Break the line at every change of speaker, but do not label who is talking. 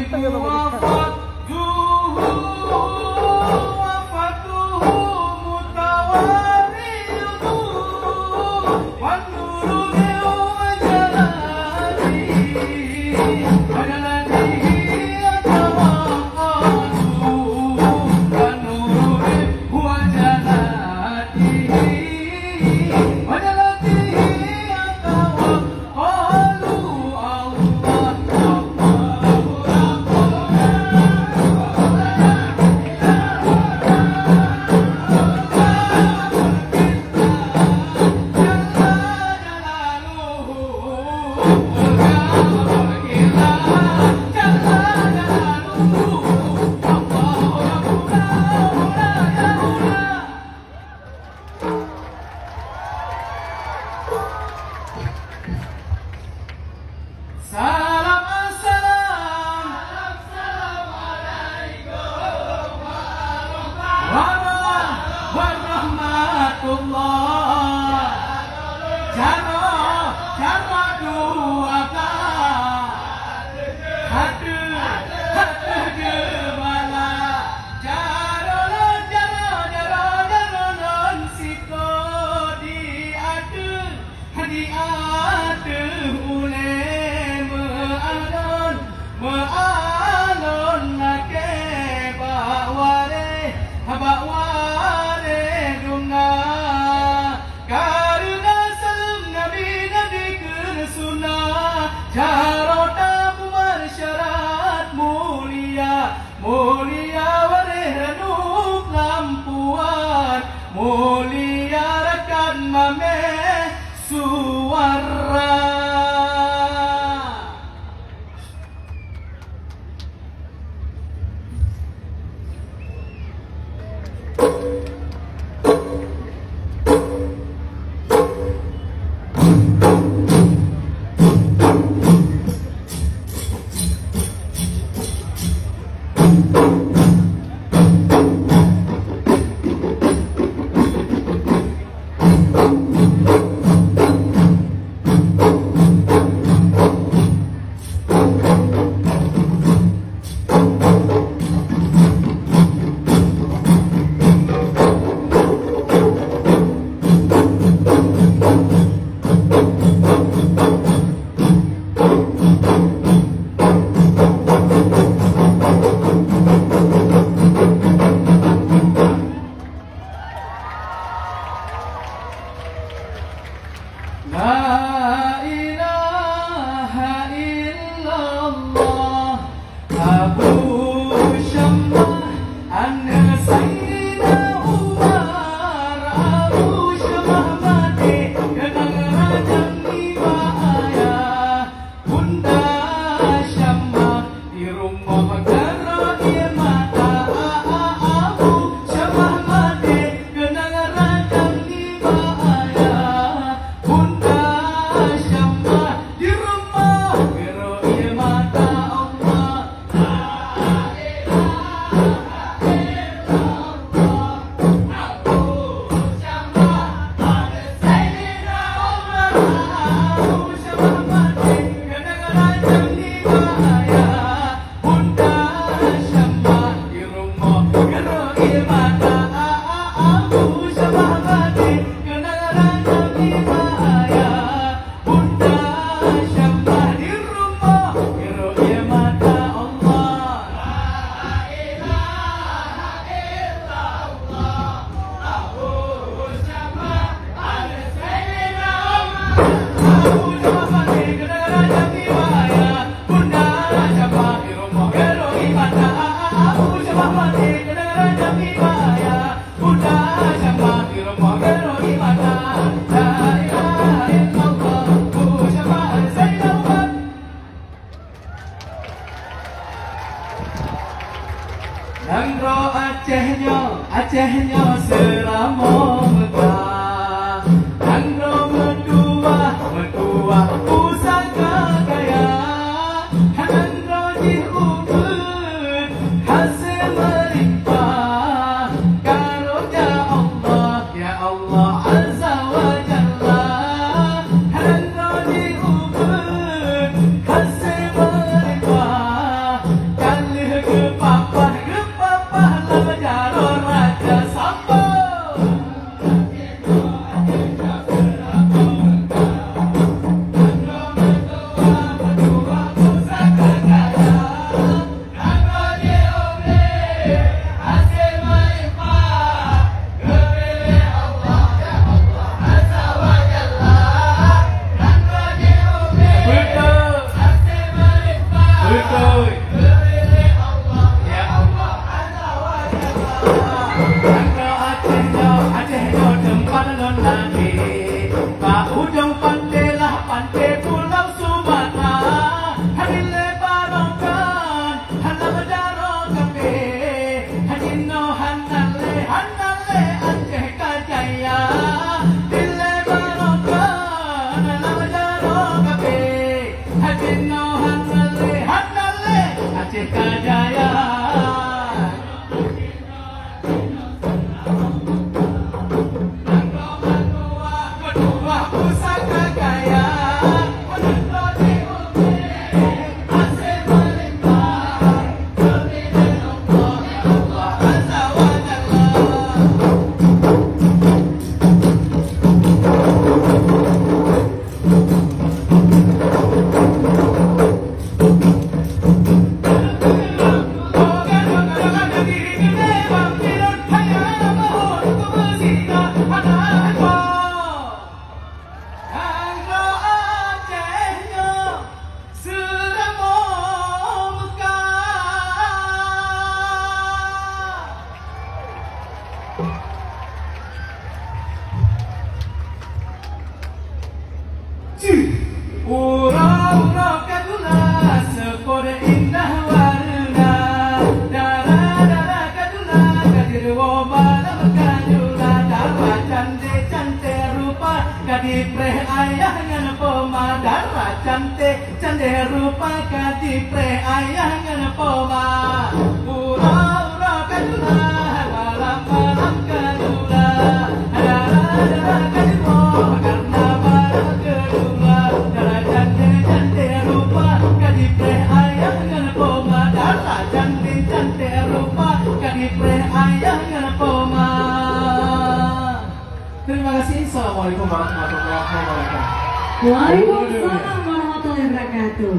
ganteng ya
Acehnya seramo megah, Andro medua pusaka kaya, Andro dikubur hasil melimpah, karunia ya Allah azza wa jalla, Andro dikubur hasil melimpah, hanale Aceh kajaya dile barokah dalam jaro kafe hadino hanale Aceh kajaya kedua pusaka kaya Ura-ura kadula sekode indah warna Dara-dara kadula kadir wabala kadula Dara cante rupa kadipreh ayah ngan poma Dara cante rupa kadipreh ayah ngan poma Ura-ura kadula malam-malam kadula Dara-dara kadir wabala karena malam kadula Cante rupa kadipreh ayah ngan poma Dara cante rupa kadipreh ayah ngan poma. Terima kasih. Assalamualaikum warahmatullahi wabarakatuh.
Waalaikumsalam warahmatullahi wabarakatuh.